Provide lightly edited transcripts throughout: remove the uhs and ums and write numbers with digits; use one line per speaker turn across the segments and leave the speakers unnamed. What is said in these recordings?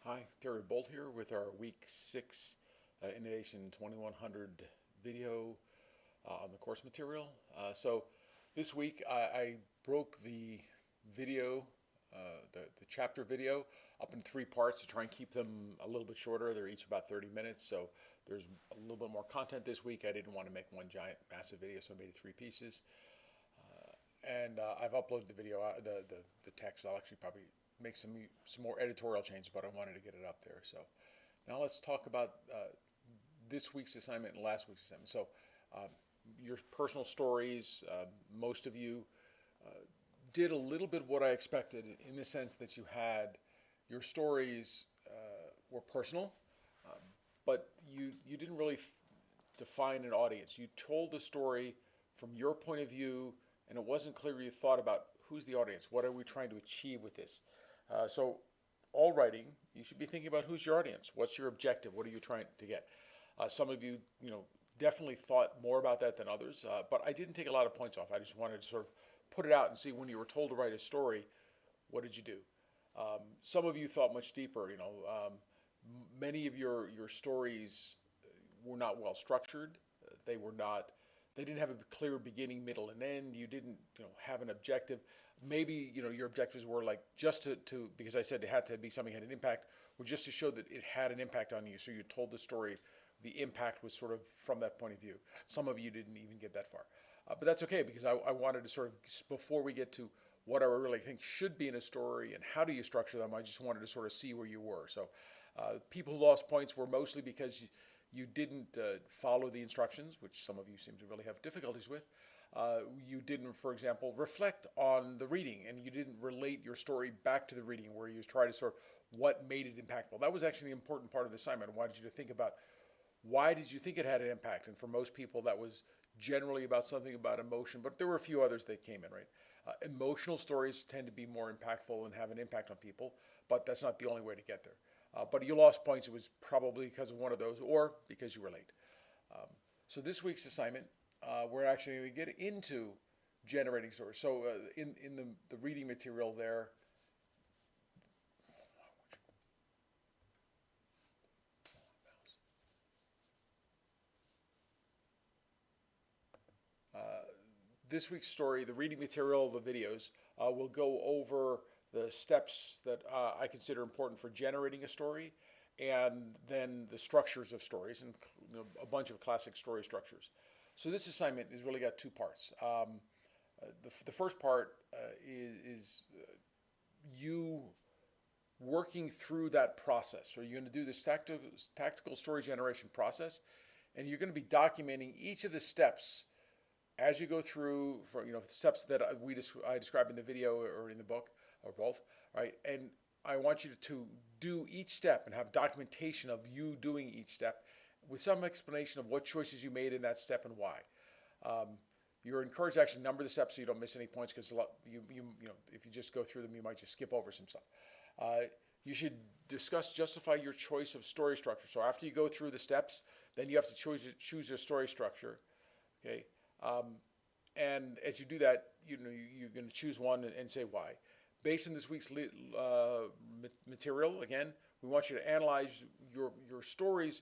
Hi, Terry Bolt here with our Week 6 INOV2100 video on the course material. So this week I broke the video, the chapter video, up in three parts to try and keep them a little bit shorter. They're each about 30 minutes, so there's a little bit more content this week. I didn't want to make one giant, massive video, so I made it three pieces. And I've uploaded the video, the text. I'll actually probably make some more editorial changes, but I wanted to get it up there. So now let's talk about this week's assignment and last week's assignment. So your personal stories. Most of you did a little bit what I expected in the sense that you had your stories were personal, but you didn't really define an audience. You told the story from your point of view, and it wasn't clear you thought about who's the audience. What are we trying to achieve with this? So all writing, you should be thinking about who's your audience. What's your objective? What are you trying to get? Some of you, definitely thought more about that than others, but I didn't take a lot of points off. I just wanted to sort of put it out and see when you were told to write a story, what did you do? Some of you thought much deeper. Many of your stories were not well structured. They were not. They didn't have a clear beginning, middle, and end. You didn't, have an objective. Maybe your objectives were like just to because I said it had to be something that had an impact, or just to show that it had an impact on you. So you told the story. The impact was sort of from that point of view. Some of you didn't even get that far, but that's okay because I wanted to sort of before we get to what I really think should be in a story and how do you structure them. I just wanted to sort of see where you were. So people who lost points were mostly because you didn't follow the instructions, which some of you seem to really have difficulties with. You didn't, for example, reflect on the reading, and you didn't relate your story back to the reading, where you try to sort of what made it impactful. That was actually an important part of the assignment. I wanted you to think about why did you think it had an impact, and for most people, that was generally about something about emotion, but there were a few others that came in, right? Emotional stories tend to be more impactful and have an impact on people, but that's not the only way to get there. But you lost points, it was probably because of one of those or because you were late. So this week's assignment, we're actually going to get into generating stories. So in the reading material there, this week's story, the reading material, the videos, will go over the steps that I consider important for generating a story, and then the structures of stories, and a bunch of classic story structures. So this assignment has really got two parts. The first part is you working through that process. So you're going to do this tactical story generation process, and you're going to be documenting each of the steps as you go through, for steps that I describe in the video or in the book or both, right? And I want you to do each step and have documentation of you doing each step with some explanation of what choices you made in that step and why. You're encouraged to actually number the steps so you don't miss any points because if you just go through them, you might just skip over some stuff. You should justify your choice of story structure. So after you go through the steps, then you have to choose your story structure. Okay. And as you do that, you're going to choose one and say why. Based on this week's material, again, we want you to analyze your stories'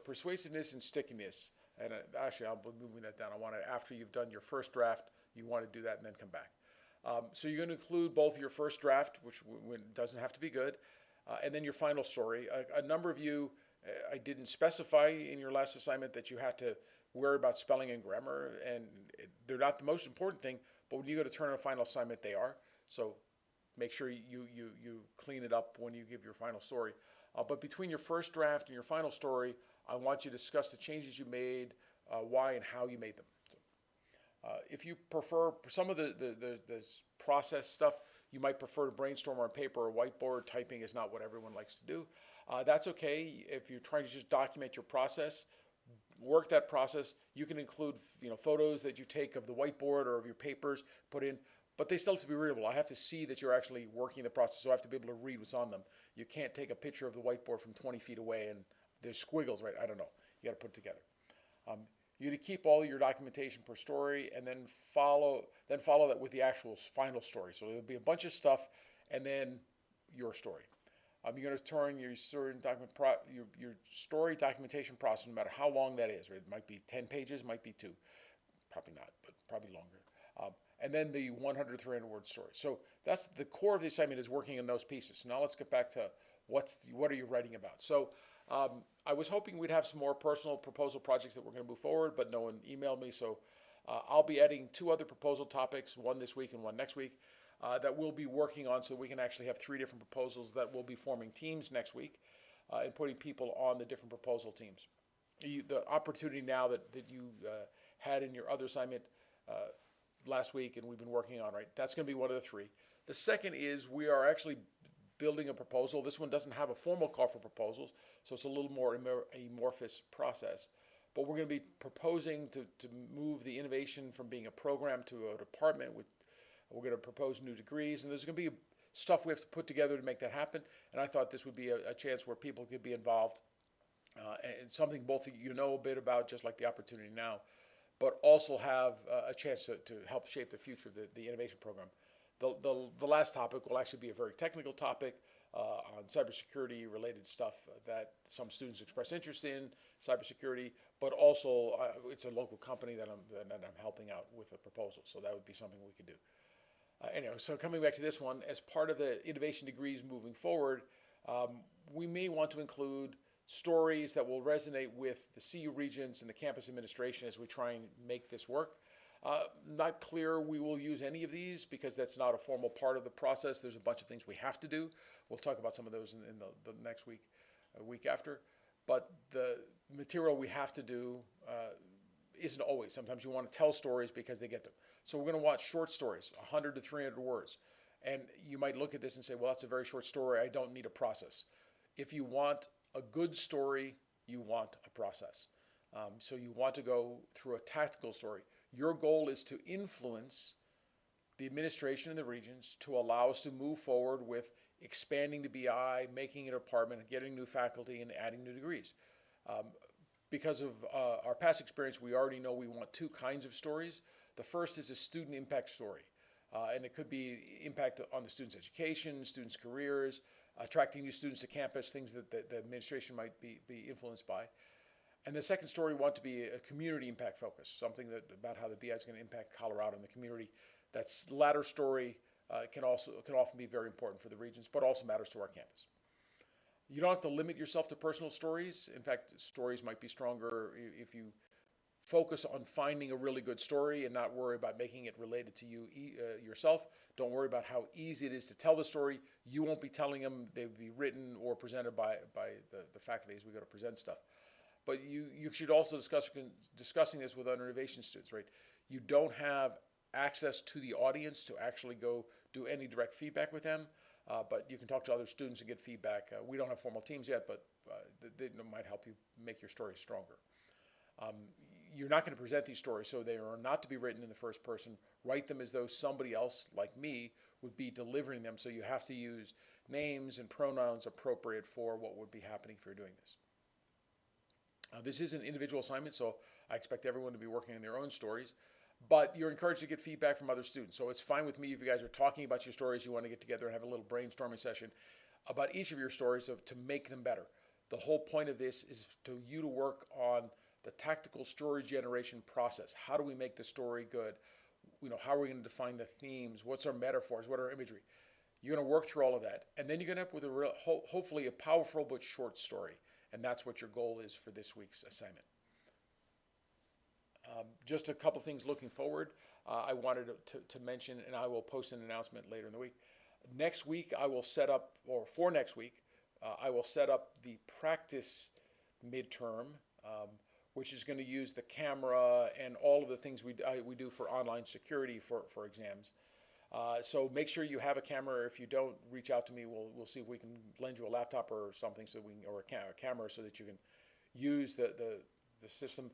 persuasiveness and stickiness. And actually, I'll be moving that down. I want to, after you've done your first draft, you want to do that and then come back. So you're going to include both your first draft, which doesn't have to be good, and then your final story. A number of you, I didn't specify in your last assignment that you had to worry about spelling and grammar, and they're not the most important thing, but when you go to turn in a final assignment, they are. So make sure you clean it up when you give your final story. But between your first draft and your final story, I want you to discuss the changes you made, why and how you made them. So, if you prefer some of the process stuff, you might prefer to brainstorm on paper or whiteboard. Typing is not what everyone likes to do. That's okay. If you're trying to just document your process, work that process. You can include photos that you take of the whiteboard or of your papers, put in, but they still have to be readable. I have to see that you're actually working the process, so I have to be able to read what's on them. You can't take a picture of the whiteboard from 20 feet away and there's squiggles, right? I don't know. You got to put it together. You to keep all your documentation per story, and then follow that with the actual final story. So there'll be a bunch of stuff, and then your story. You're going to turn your your story documentation process, no matter how long that is. Right? It might be 10 pages, might be 2, probably not, but probably longer. And then the 100, 300 word story. So that's the core of the assignment, is working in those pieces. Now let's get back to what are you writing about. So I was hoping we'd have some more personal proposal projects that we're going to move forward, but no one emailed me. So I'll be adding 2 other proposal topics, one this week and one next week, that we'll be working on, so we can actually have 3 different proposals that will be forming teams next week and putting people on the different proposal teams. The opportunity now that you had in your other assignment last week and we've been working on, right? That's going to be one of the 3. The second is we are actually building a proposal. This one doesn't have a formal call for proposals, so it's a little more amorphous process. But we're going to be proposing to move the innovation from being a program to a department. We're going to propose new degrees, and there's going to be stuff we have to put together to make that happen. And I thought this would be a chance where people could be involved, and something both of you know a bit about, just like the opportunity now, but also have a chance to help shape the future of the innovation program. The last topic will actually be a very technical topic on cybersecurity related stuff that some students express interest in, cybersecurity, but also it's a local company that I'm helping out with a proposal, so that would be something we could do. Anyway, so coming back to this one, as part of the innovation degrees moving forward, we may want to include stories that will resonate with the CU regents and the campus administration as we try and make this work. Not clear we will use any of these because that's not a formal part of the process. There's a bunch of things we have to do. We'll talk about some of those in the next week, week after. But the material we have to do isn't always. Sometimes you want to tell stories because they get them. So we're going to watch short stories, 100 to 300 words. And you might look at this and say, well, that's a very short story. I don't need a process. If you want a good story, you want a process. So you want to go through a tactical story. Your goal is to influence the administration in the regions to allow us to move forward with expanding the BI, making it a department, getting new faculty, and adding new degrees. Because of our past experience, we already know we want 2 kinds of stories. The first is a student impact story, and it could be impact on the students' education, students' careers, attracting new students to campus, things that the administration might be influenced by. And the second story we want to be a community impact focus, something about how the BI is going to impact Colorado and the community. That latter story can often be very important for the regions, but also matters to our campus. You don't have to limit yourself to personal stories. In fact, stories might be stronger if you focus on finding a really good story and not worry about making it related to you yourself. Don't worry about how easy it is to tell the story. You won't be telling them. They would be written or presented by the faculty as we go to present stuff. But you should also discussing this with other innovation students, right? You don't have access to the audience to actually go do any direct feedback with them, but you can talk to other students and get feedback. We don't have formal teams yet, but they might help you make your story stronger. You're not going to present these stories, so they are not to be written in the first person. Write them as though somebody else, like me, would be delivering them, so you have to use names and pronouns appropriate for what would be happening if you're doing this. This is an individual assignment, so I expect everyone to be working on their own stories, but you're encouraged to get feedback from other students. So it's fine with me if you guys are talking about your stories, you want to get together and have a little brainstorming session about each of your stories to make them better. The whole point of this is to you to work on the tactical story generation process. How do we make the story good? How are we going to define the themes? What's our metaphors? What are our imagery? You're going to work through all of that, and then you're going to end up with hopefully a powerful but short story. And that's what your goal is for this week's assignment. Just a couple things looking forward. I wanted to mention, and I will post an announcement later in the week. Next week, I will set up, or for next week, I will set up the practice midterm, which is going to use the camera and all of the things we do for online security for exams. So make sure you have a camera. If you don't, reach out to me. We'll see if we can lend you a laptop or something or a camera so that you can use the system.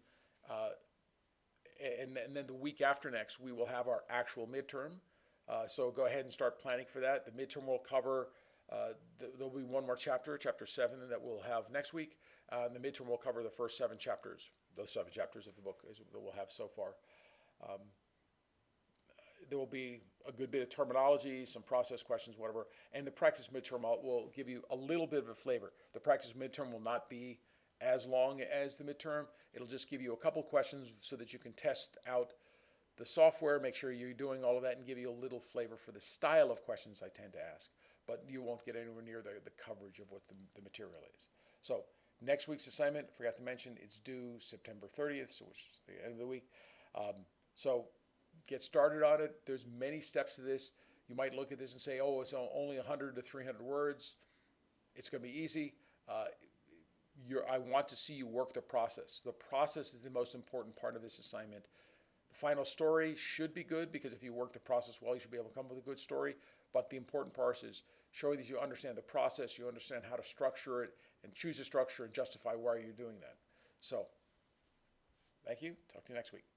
And then the week after next, we will have our actual midterm. So go ahead and start planning for that. The midterm will cover, there'll be one more chapter, chapter 7, that we'll have next week. The midterm will cover the first 7 chapters, those 7 chapters of the book that we'll have so far. There will be a good bit of terminology, some process questions, whatever. And the practice midterm will give you a little bit of a flavor. The practice midterm will not be as long as the midterm. It'll just give you a couple questions so that you can test out the software, make sure you're doing all of that, and give you a little flavor for the style of questions I tend to ask. But you won't get anywhere near the coverage of what the material is. So next week's assignment, forgot to mention, it's due September 30th, so which is the end of the week. So get started on it. There's many steps to this. You might look at this and say, oh, it's only 100 to 300 words. It's going to be easy. I want to see you work the process. The process is the most important part of this assignment. The final story should be good because if you work the process well, you should be able to come up with a good story. But the important part is showing that you understand the process, you understand how to structure it, and choose a structure and justify why you're doing that. So, thank you. Talk to you next week.